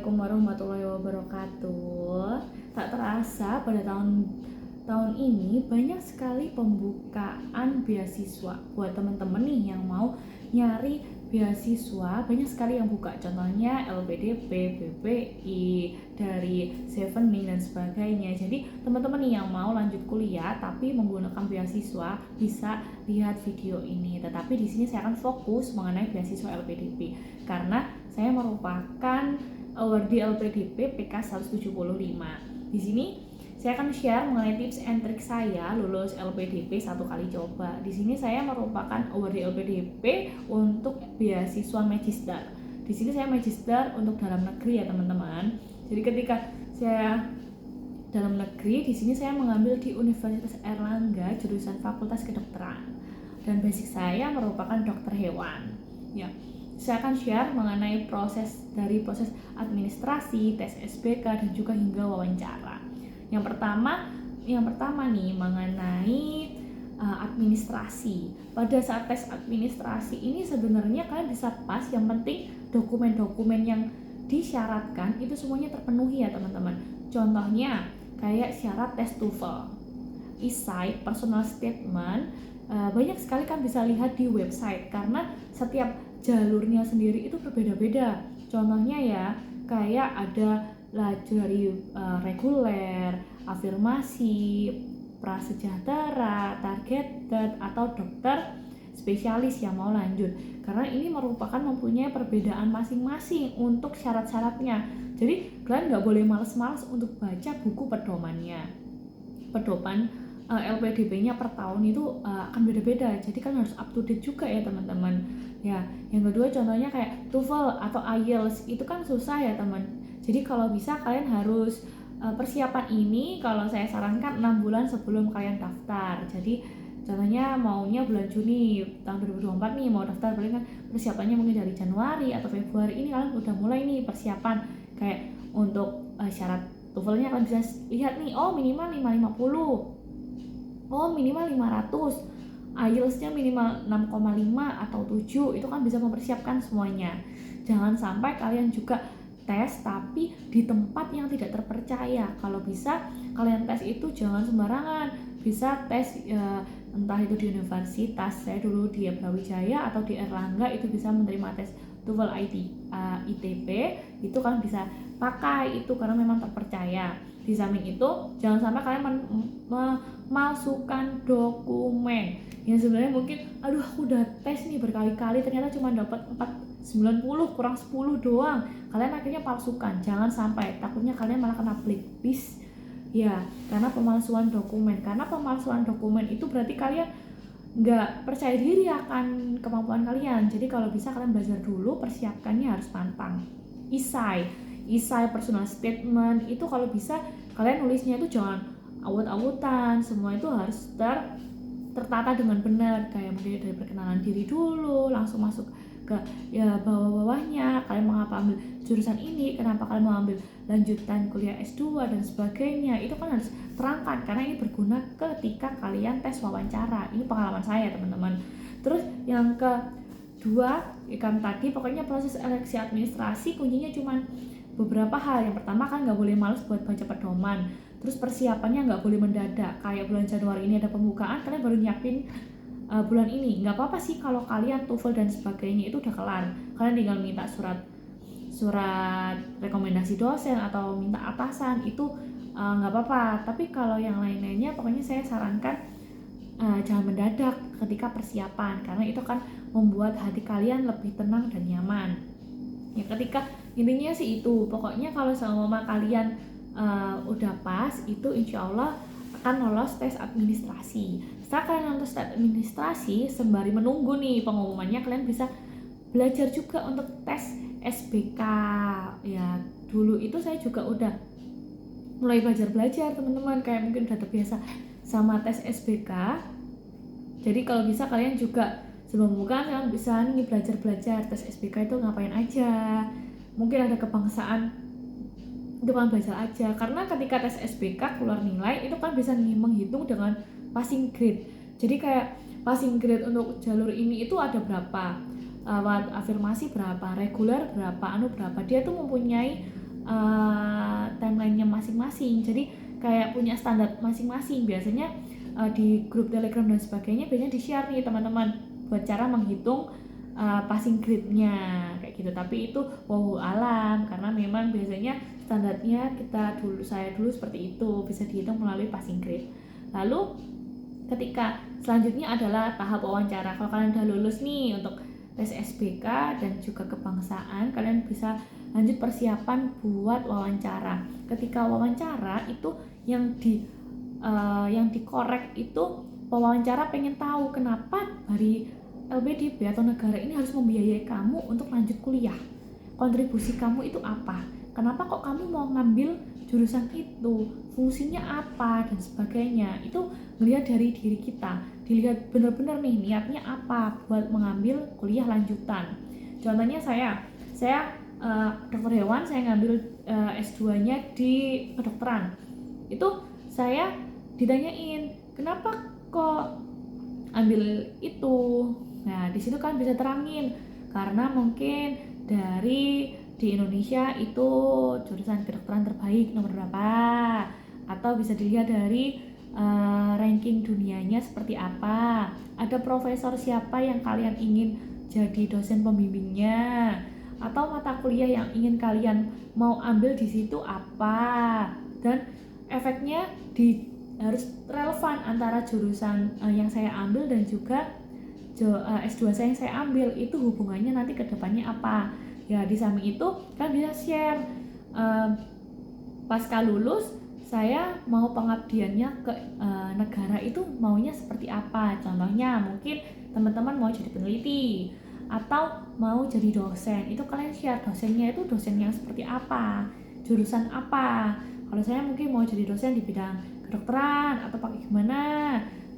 Assalamualaikum warahmatullahi wabarakatuh. Tak terasa pada tahun ini banyak sekali pembukaan beasiswa buat teman-teman nih yang mau nyari beasiswa. Banyak sekali yang buka, contohnya LPDP, BPI, dari Chevening dan sebagainya. Jadi teman-teman nih yang mau lanjut kuliah tapi menggunakan beasiswa bisa lihat video ini. Tetapi di sini saya akan fokus mengenai beasiswa LPDP karena saya merupakan awardee LPDP PK 175. Di sini saya akan share mengenai tips and trik saya lulus LPDP satu kali coba. Di sini saya merupakan awardee LPDP untuk beasiswa Magister. Di sini saya Magister untuk dalam negeri ya teman-teman. Jadi ketika saya dalam negeri, di sini saya mengambil di Universitas Airlangga jurusan Fakultas Kedokteran. Dan basic saya merupakan dokter hewan. Ya. Saya akan share mengenai proses administrasi, tes SBK dan juga hingga wawancara. Yang pertama nih mengenai administrasi. Pada saat tes administrasi ini sebenarnya kalian bisa pas, yang penting dokumen-dokumen yang disyaratkan itu semuanya terpenuhi ya teman-teman. Contohnya kayak syarat tes TOEFL, essay, personal statement, banyak sekali kan bisa lihat di website karena setiap jalurnya sendiri itu berbeda-beda. Contohnya ya kayak ada dari reguler, afirmasi, prasejahtera, targeted, atau dokter spesialis yang mau lanjut. Karena ini merupakan mempunyai perbedaan masing-masing untuk syarat-syaratnya. Jadi kalian nggak boleh males-males untuk baca buku pedomannya. Pedoman LPDP-nya per tahun itu akan beda-beda. Jadi kalian harus up to date juga ya teman-teman. Ya, yang kedua contohnya kayak TOEFL atau IELTS itu kan susah ya teman. Jadi kalau bisa kalian harus persiapan ini, kalau saya sarankan 6 bulan sebelum kalian daftar. Jadi contohnya maunya bulan Juni tahun 2024 nih mau daftar, paling kan persiapannya mungkin dari Januari atau Februari ini kalian udah mulai nih persiapan. Kayak untuk syarat TOEFL-nya kalian bisa lihat nih, oh minimal 550, oh minimal 500, IELTS-nya minimal 6,5 atau 7, itu kan bisa mempersiapkan semuanya. Jangan sampai kalian juga tes tapi di tempat yang tidak terpercaya. Kalau bisa kalian tes itu jangan sembarangan. Bisa tes entah itu di universitas, saya dulu di Brawijaya atau di Airlangga itu bisa menerima tes TOEFL ITP, itu kan bisa pakai itu karena memang terpercaya. Di samping itu jangan sampai kalian memalsukan dokumen. Yang sebenarnya mungkin aku udah tes nih berkali-kali ternyata cuma dapat 490 kurang 10 doang. Kalian akhirnya palsukan. Jangan sampai, takutnya kalian malah kena blacklist. Ya, karena pemalsuan dokumen. Karena pemalsuan dokumen itu berarti kalian nggak percaya diri akan kemampuan kalian. Jadi kalau bisa kalian belajar dulu, persiapkannya harus pantang. Essay, personal statement itu kalau bisa kalian nulisnya itu jangan awut-awutan, semua itu harus tertata dengan benar. Kayak mungkin dari perkenalan diri dulu, langsung masuk ke bawah-bawahnya, kalian mengapa ambil jurusan ini, kenapa kalian mau ambil lanjutan kuliah S2 dan sebagainya. Itu kan harus terangkan karena ini berguna ketika kalian tes wawancara. Ini pengalaman saya teman-teman. Terus yang kedua kan tadi pokoknya proses seleksi administrasi kuncinya cuma beberapa hal. Yang pertama kan nggak boleh males buat baca pedoman. Terus persiapannya nggak boleh mendadak. Kayak bulan Januari ini ada pembukaan, kalian baru nyiapin bulan ini. Nggak apa-apa sih kalau kalian TOEFL dan sebagainya itu udah kelar. Kalian tinggal minta surat rekomendasi dosen atau minta atasan, itu nggak apa-apa. Tapi kalau yang lain-lainnya pokoknya saya sarankan jangan mendadak ketika persiapan, karena itu kan membuat hati kalian lebih tenang dan nyaman. Ya ketika intinya sih itu, pokoknya kalau sama kalian udah pas, itu insya Allah akan lolos tes administrasi. Setelah kalian lolos tes administrasi, sembari menunggu nih pengumumannya, kalian bisa belajar juga untuk tes SBK. Ya dulu itu saya juga udah mulai belajar teman-teman, kayak mungkin udah terbiasa sama tes SBK. Jadi kalau bisa kalian juga sebelum buka kalian bisa nih belajar tes SBK itu ngapain aja. Mungkin ada kebangsaan, itu kan belajar aja. Karena ketika tes SBK keluar nilai itu kan bisa menghitung dengan passing grade. Jadi kayak passing grade untuk jalur ini itu ada berapa, afirmasi berapa, reguler berapa, berapa. Dia tuh mempunyai timelinenya masing-masing, jadi kayak punya standar masing-masing. Biasanya di grup Telegram dan sebagainya biasanya di-share nih teman-teman buat cara menghitung passing grade-nya kayak gitu. Tapi itu wow alam, karena memang biasanya standarnya saya dulu seperti itu, bisa dihitung melalui passing grade. Lalu ketika selanjutnya adalah tahap wawancara. Kalau kalian udah lulus nih untuk tes SBK dan juga kebangsaan, kalian bisa lanjut persiapan buat wawancara. Ketika wawancara itu yang dikorek itu pewawancara pengen tahu kenapa dari LPDP atau negara ini harus membiayai kamu untuk lanjut kuliah. Kontribusi kamu itu apa? Kenapa kok kamu mau ngambil jurusan itu? Fungsinya apa dan sebagainya? Itu melihat dari diri kita, dilihat benar-benar nih niatnya apa buat mengambil kuliah lanjutan. Contohnya saya dokter hewan, saya ngambil S2-nya di kedokteran. Itu saya ditanyain, kenapa kok ambil itu? Nah, di situ kan bisa terangin, karena mungkin di Indonesia itu jurusan kedokteran terbaik nomor berapa, atau bisa dilihat dari ranking dunianya seperti apa, ada profesor siapa yang kalian ingin jadi dosen pembimbingnya, atau mata kuliah yang ingin kalian mau ambil di situ apa, dan efeknya harus relevan antara jurusan yang saya ambil dan juga S2 saya yang saya ambil, itu hubungannya nanti ke depannya apa. Ya di samping itu kan bisa share pasca lulus saya mau pengabdiannya ke negara itu maunya seperti apa. Contohnya mungkin teman-teman mau jadi peneliti atau mau jadi dosen, itu kalian share dosennya itu dosen yang seperti apa, jurusan apa. Kalau saya mungkin mau jadi dosen di bidang kedokteran atau pakai gimana,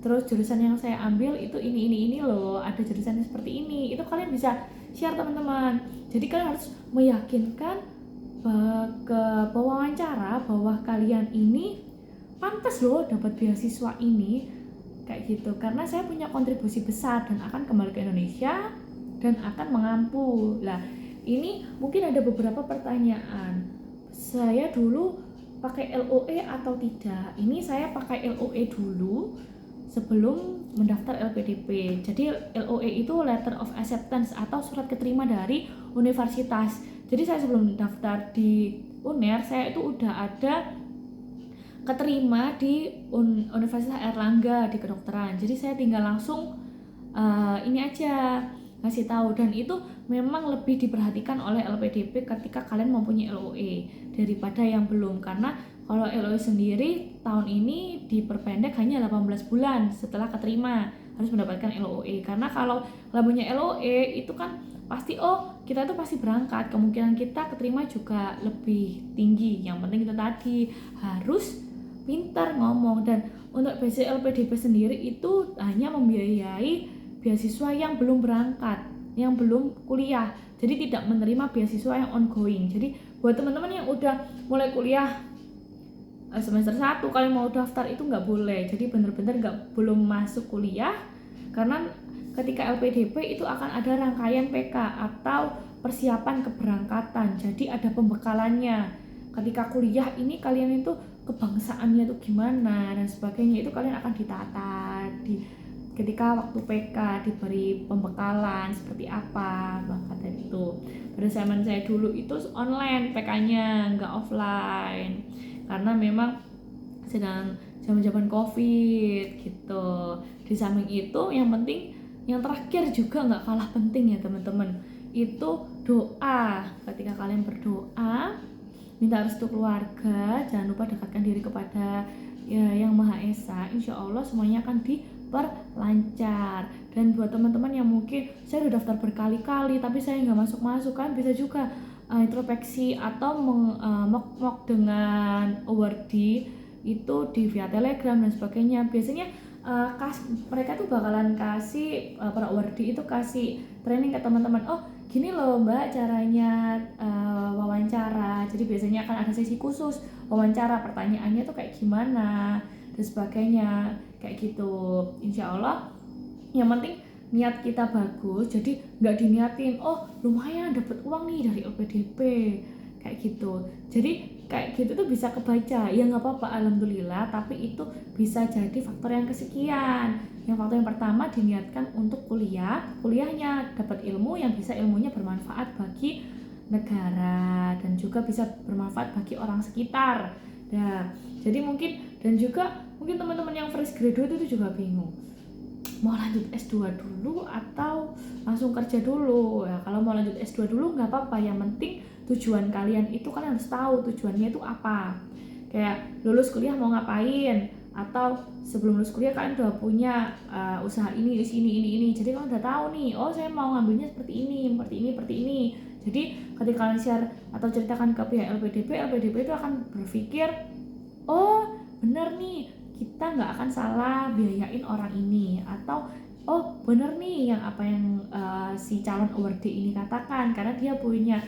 terus jurusan yang saya ambil itu ini loh, ada jurusan yang seperti ini. Itu kalian bisa share teman-teman. Jadi kalian harus meyakinkan ke pewawancara bahwa kalian ini pantas loh dapat beasiswa ini kayak gitu, karena saya punya kontribusi besar dan akan kembali ke Indonesia dan akan mengampu. Lah ini mungkin ada beberapa pertanyaan, saya dulu pakai LOE atau tidak. Ini saya pakai LOE dulu sebelum mendaftar LPDP. Jadi LOE itu Letter of Acceptance atau surat keterima dari universitas. Jadi saya sebelum daftar di UNER, saya itu udah ada keterima di Universitas Airlangga di kedokteran. Jadi saya tinggal langsung ini aja ngasih tahu, dan itu memang lebih diperhatikan oleh LPDP ketika kalian mempunyai LOE daripada yang belum, karena kalau LOE sendiri tahun ini diperpendek hanya 18 bulan setelah keterima harus mendapatkan LOE. Karena kalau punya LOE itu kan pasti kita tuh pasti berangkat, kemungkinan kita keterima juga lebih tinggi. Yang penting itu tadi harus pintar ngomong. Dan untuk beasiswa LPDP sendiri itu hanya membiayai beasiswa yang belum berangkat, yang belum kuliah, jadi tidak menerima beasiswa yang ongoing. Jadi buat teman-teman yang udah mulai kuliah semester 1 kalian mau daftar itu nggak boleh, jadi bener-bener belum masuk kuliah, karena ketika LPDP itu akan ada rangkaian PK atau persiapan keberangkatan, jadi ada pembekalannya. Ketika kuliah ini kalian itu kebangsaannya itu gimana dan sebagainya, itu kalian akan ditata ketika waktu PK, diberi pembekalan seperti apa bahkan itu. Pada zaman saya dulu itu online PK-nya, nggak offline, karena memang sedang zaman-zaman COVID gitu. Di samping itu yang penting, yang terakhir juga nggak kalah penting ya teman-teman, itu doa. Ketika kalian berdoa minta restu keluarga, jangan lupa dekatkan diri kepada Yang Maha Esa, insya Allah semuanya akan diperlancar. Dan buat teman-teman yang mungkin saya udah daftar berkali-kali tapi saya nggak masuk-masuk, kan bisa juga introspeksi atau mock dengan awardee itu di via Telegram dan sebagainya. Biasanya mereka tuh bakalan kasih para awardee itu kasih training ke teman-teman, gini loh mbak caranya wawancara. Jadi biasanya akan ada sesi khusus wawancara, pertanyaannya tuh kayak gimana dan sebagainya kayak gitu. Insya Allah yang penting niat kita bagus, jadi nggak diniatin lumayan dapat uang nih dari LPDP kayak gitu. Jadi kayak gitu tuh bisa kebaca, ya nggak apa-apa, alhamdulillah, tapi itu bisa jadi faktor yang kesekian. Yang faktor yang pertama diniatkan untuk kuliahnya dapat ilmu yang bisa ilmunya bermanfaat bagi negara dan juga bisa bermanfaat bagi orang sekitar. Nah, jadi mungkin teman-teman yang fresh graduate itu juga bingung mau lanjut S2 dulu atau langsung kerja dulu. Ya, kalau mau lanjut S2 dulu nggak apa-apa, yang penting tujuan kalian itu kalian harus tahu tujuannya itu apa. Kayak lulus kuliah mau ngapain, atau sebelum lulus kuliah kalian udah punya usaha ini, ini. Jadi kalian udah tahu nih, oh saya mau ngambilnya seperti ini. Jadi ketika kalian share atau ceritakan ke pihak LPDP itu akan berpikir, oh bener nih, kita nggak akan salah biayain orang ini, atau oh bener nih yang si calon awardee ini katakan, karena dia punya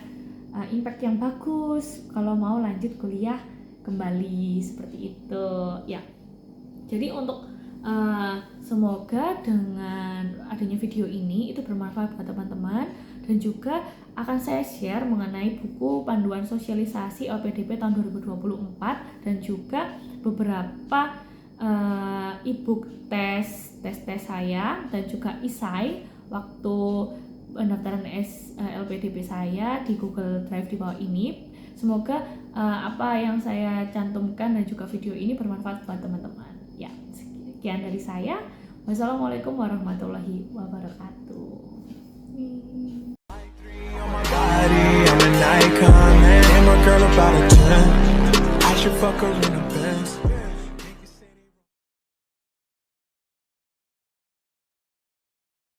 impact yang bagus kalau mau lanjut kuliah kembali, seperti itu ya. Jadi untuk semoga dengan adanya video ini itu bermanfaat buat teman-teman, dan juga akan saya share mengenai buku panduan sosialisasi LPDP tahun 2024 dan juga beberapa e-book tes saya dan juga isai waktu pendaftaran LPDP saya di Google Drive di bawah ini. Semoga apa yang saya cantumkan dan juga video ini bermanfaat buat teman-teman. Ya, sekian dari saya. Wassalamualaikum warahmatullahi wabarakatuh. I'm an icon, man. And my girl about a 10. I should fuck her in a